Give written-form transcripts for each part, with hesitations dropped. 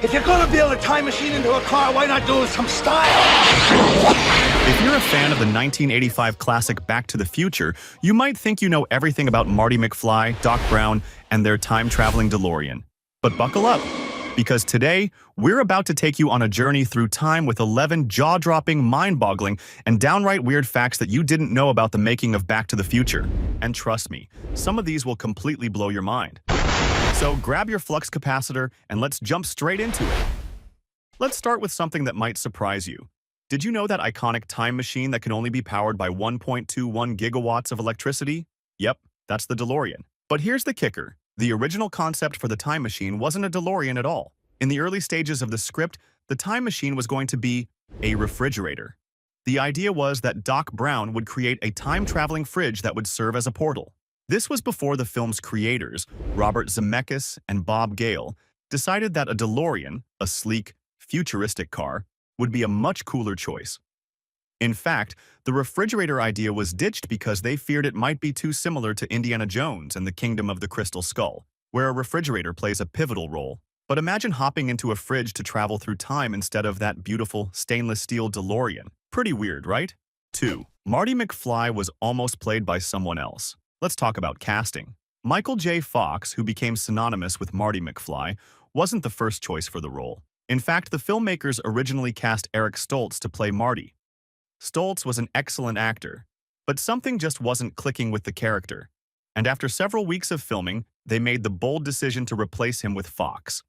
If you're gonna build a time machine into a car, why not do it with some style? If you're a fan of the 1985 classic Back to the Future, you might think you know everything about Marty McFly, Doc Brown, and their time-traveling DeLorean. But buckle up, because today, we're about to take you on a journey through time with 11 jaw-dropping, mind-boggling, and downright weird facts that you didn't know about the making of Back to the Future. And trust me, some of these will completely blow your mind. So grab your flux capacitor and let's jump straight into it. Let's start with something that might surprise you. Did you know that iconic time machine that can only be powered by 1.21 gigawatts of electricity? Yep, that's the DeLorean. But here's the kicker. The original concept for the time machine wasn't a DeLorean at all. In the early stages of the script, the time machine was going to be a refrigerator. The idea was that Doc Brown would create a time-traveling fridge that would serve as a portal. This was before the film's creators, Robert Zemeckis and Bob Gale, decided that a DeLorean, a sleek, futuristic car, would be a much cooler choice. In fact, the refrigerator idea was ditched because they feared it might be too similar to Indiana Jones and the Kingdom of the Crystal Skull, where a refrigerator plays a pivotal role. But imagine hopping into a fridge to travel through time instead of that beautiful stainless steel DeLorean. Pretty weird, right? 2. Marty McFly was almost played by someone else. Let's talk about casting. Michael J. Fox, who became synonymous with Marty McFly, wasn't the first choice for the role. In fact, the filmmakers originally cast Eric Stoltz to play Marty. Stoltz was an excellent actor, but something just wasn't clicking with the character. And after several weeks of filming, they made the bold decision to replace him with Fox.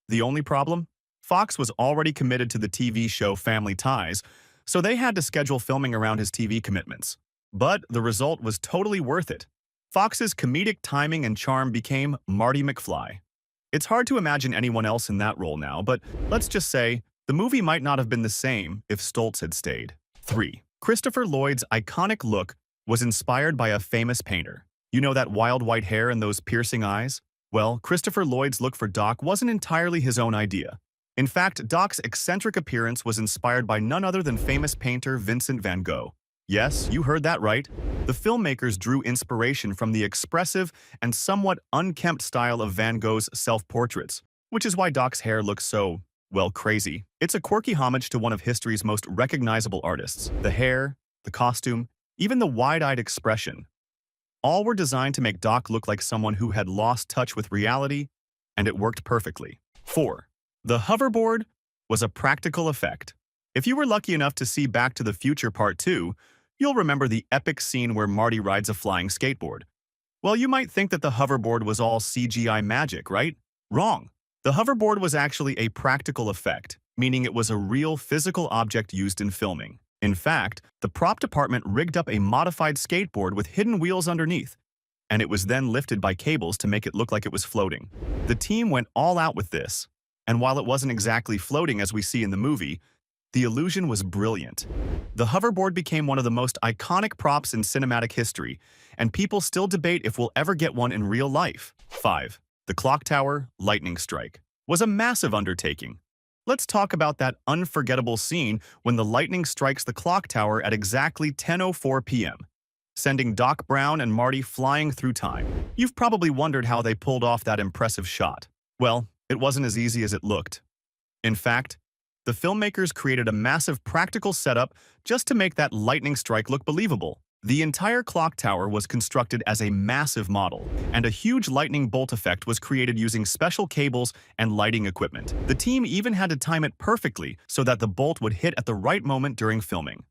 The only problem? Fox was already committed to the TV show Family Ties, so they had to schedule filming around his TV commitments. But the result was totally worth it. Fox's comedic timing and charm became Marty McFly. It's hard to imagine anyone else in that role now, but let's just say the movie might not have been the same if Stoltz had stayed. 3. Christopher Lloyd's iconic look was inspired by a famous painter. You know that wild white hair and those piercing eyes? Well, Christopher Lloyd's look for Doc wasn't entirely his own idea. In fact, Doc's eccentric appearance was inspired by none other than famous painter Vincent van Gogh. Yes, you heard that right. The filmmakers drew inspiration from the expressive and somewhat unkempt style of Van Gogh's self-portraits, which is why Doc's hair looks so, well, crazy. It's a quirky homage to one of history's most recognizable artists. The hair, the costume, even the wide-eyed expression. All were designed to make Doc look like someone who had lost touch with reality, and it worked perfectly. 4. The hoverboard was a practical effect. If you were lucky enough to see Back to the Future Part 2, you'll remember the epic scene where Marty rides a flying skateboard. Well, you might think that the hoverboard was all CGI magic, right? Wrong. The hoverboard was actually a practical effect, meaning it was a real physical object used in filming. In fact, the prop department rigged up a modified skateboard with hidden wheels underneath, and it was then lifted by cables to make it look like it was floating. The team went all out with this, and while it wasn't exactly floating as we see in the movie, the illusion was brilliant. The hoverboard became one of the most iconic props in cinematic history, and people still debate if we'll ever get one in real life. 5. The clock tower lightning strike was a massive undertaking. Let's talk about that unforgettable scene when the lightning strikes the clock tower at exactly 10:04 p.m., sending Doc Brown and Marty flying through time. You've probably wondered how they pulled off that impressive shot. Well, it wasn't as easy as it looked. In fact, the filmmakers created a massive practical setup just to make that lightning strike look believable. The entire clock tower was constructed as a massive model, and a huge lightning bolt effect was created using special cables and lighting equipment. The team even had to time it perfectly so that the bolt would hit at the right moment during filming.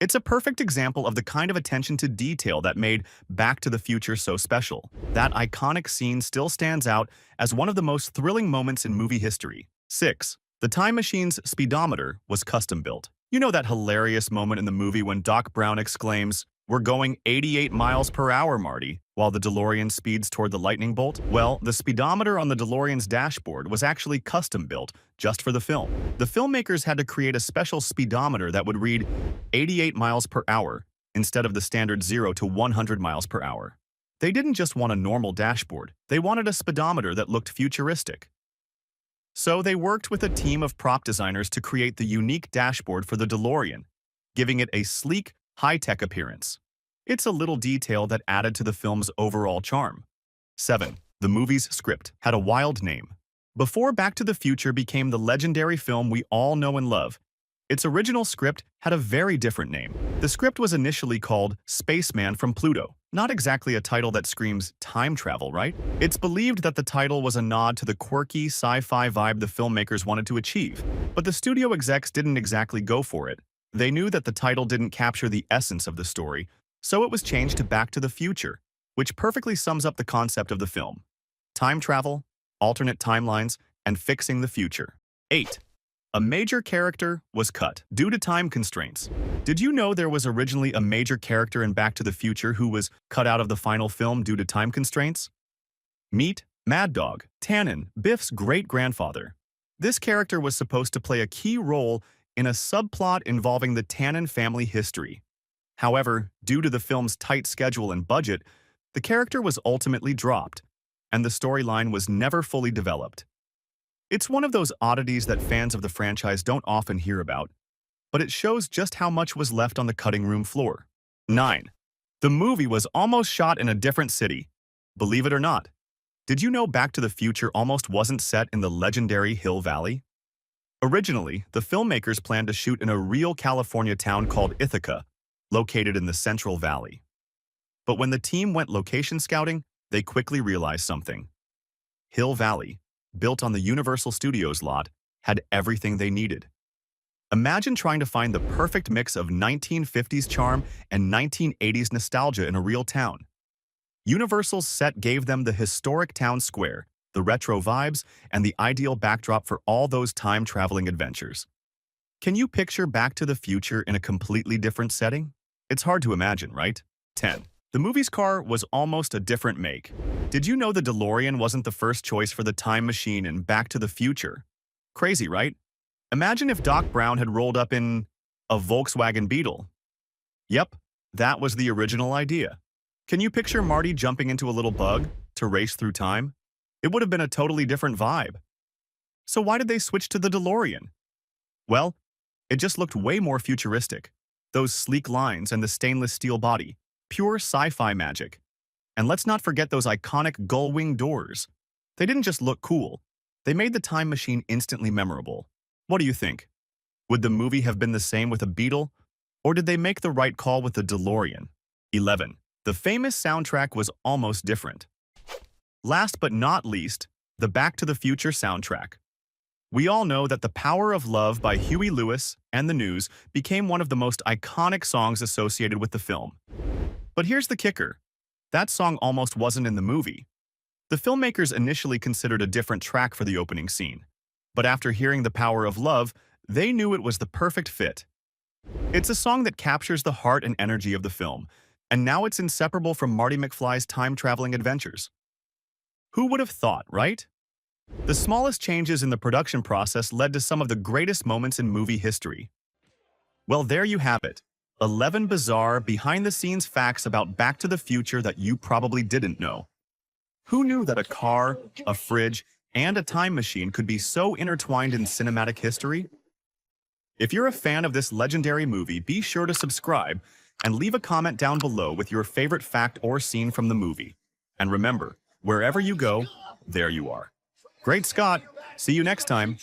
It's a perfect example of the kind of attention to detail that made Back to the Future so special. That iconic scene still stands out as one of the most thrilling moments in movie history. 6. The time machine's speedometer was custom built. You know that hilarious moment in the movie when Doc Brown exclaims, "We're going 88 miles per hour, Marty," while the DeLorean speeds toward the lightning bolt? Well, the speedometer on the DeLorean's dashboard was actually custom built just for the film. The filmmakers had to create a special speedometer that would read 88 miles per hour instead of the standard 0 to 100 miles per hour. They didn't just want a normal dashboard, they wanted a speedometer that looked futuristic. So they worked with a team of prop designers to create the unique dashboard for the DeLorean, giving it a sleek, high-tech appearance. It's a little detail that added to the film's overall charm. 7. The movie's script had a wild name. Before Back to the Future became the legendary film we all know and love, its original script had a very different name. The script was initially called Spaceman from Pluto. Not exactly a title that screams time travel, right? It's believed that the title was a nod to the quirky sci-fi vibe the filmmakers wanted to achieve, but the studio execs didn't exactly go for it. They knew that the title didn't capture the essence of the story, so it was changed to Back to the Future, which perfectly sums up the concept of the film. Time travel, alternate timelines, and fixing the future. 8. A major character was cut due to time constraints. Did you know there was originally a major character in Back to the Future who was cut out of the final film due to time constraints? Meet Mad Dog, Tannen, Biff's great-grandfather. This character was supposed to play a key role in a subplot involving the Tannen family history. However, due to the film's tight schedule and budget, the character was ultimately dropped, and the storyline was never fully developed. It's one of those oddities that fans of the franchise don't often hear about, but it shows just how much was left on the cutting room floor. 9. The movie was almost shot in a different city. Believe it or not. Did you know Back to the Future almost wasn't set in the legendary Hill Valley? Originally, the filmmakers planned to shoot in a real California town called Ithaca, located in the Central Valley. But when the team went location scouting, they quickly realized something. Hill Valley, built on the Universal Studios lot, had everything they needed. Imagine trying to find the perfect mix of 1950s charm and 1980s nostalgia in a real town. Universal's set gave them the historic town square, the retro vibes, and the ideal backdrop for all those time-traveling adventures. Can you picture Back to the Future in a completely different setting? It's hard to imagine, right? 10. The movie's car was almost a different make. Did you know the DeLorean wasn't the first choice for the time machine in Back to the Future? Crazy, right? Imagine if Doc Brown had rolled up in a Volkswagen Beetle. Yep, that was the original idea. Can you picture Marty jumping into a little bug to race through time? It would have been a totally different vibe. So why did they switch to the DeLorean? Well, it just looked way more futuristic. Those sleek lines and the stainless steel body. Pure sci-fi magic. And let's not forget those iconic gull-wing doors. They didn't just look cool. They made the time machine instantly memorable. What do you think? Would the movie have been the same with a Beetle? Or did they make the right call with the DeLorean? 11. The famous soundtrack was almost different. Last but not least, the Back to the Future soundtrack. We all know that The Power of Love by Huey Lewis and the News became one of the most iconic songs associated with the film. But here's the kicker. That song almost wasn't in the movie. The filmmakers initially considered a different track for the opening scene, but after hearing The Power of Love, they knew it was the perfect fit. It's a song that captures the heart and energy of the film, and now it's inseparable from Marty McFly's time-traveling adventures. Who would have thought, right? The smallest changes in the production process led to some of the greatest moments in movie history. Well, there you have it. 11 bizarre, behind-the-scenes facts about Back to the Future that you probably didn't know. Who knew that a car, a fridge, and a time machine could be so intertwined in cinematic history? If you're a fan of this legendary movie, be sure to subscribe and leave a comment down below with your favorite fact or scene from the movie. And remember, wherever you go, there you are. Great Scott! See you next time!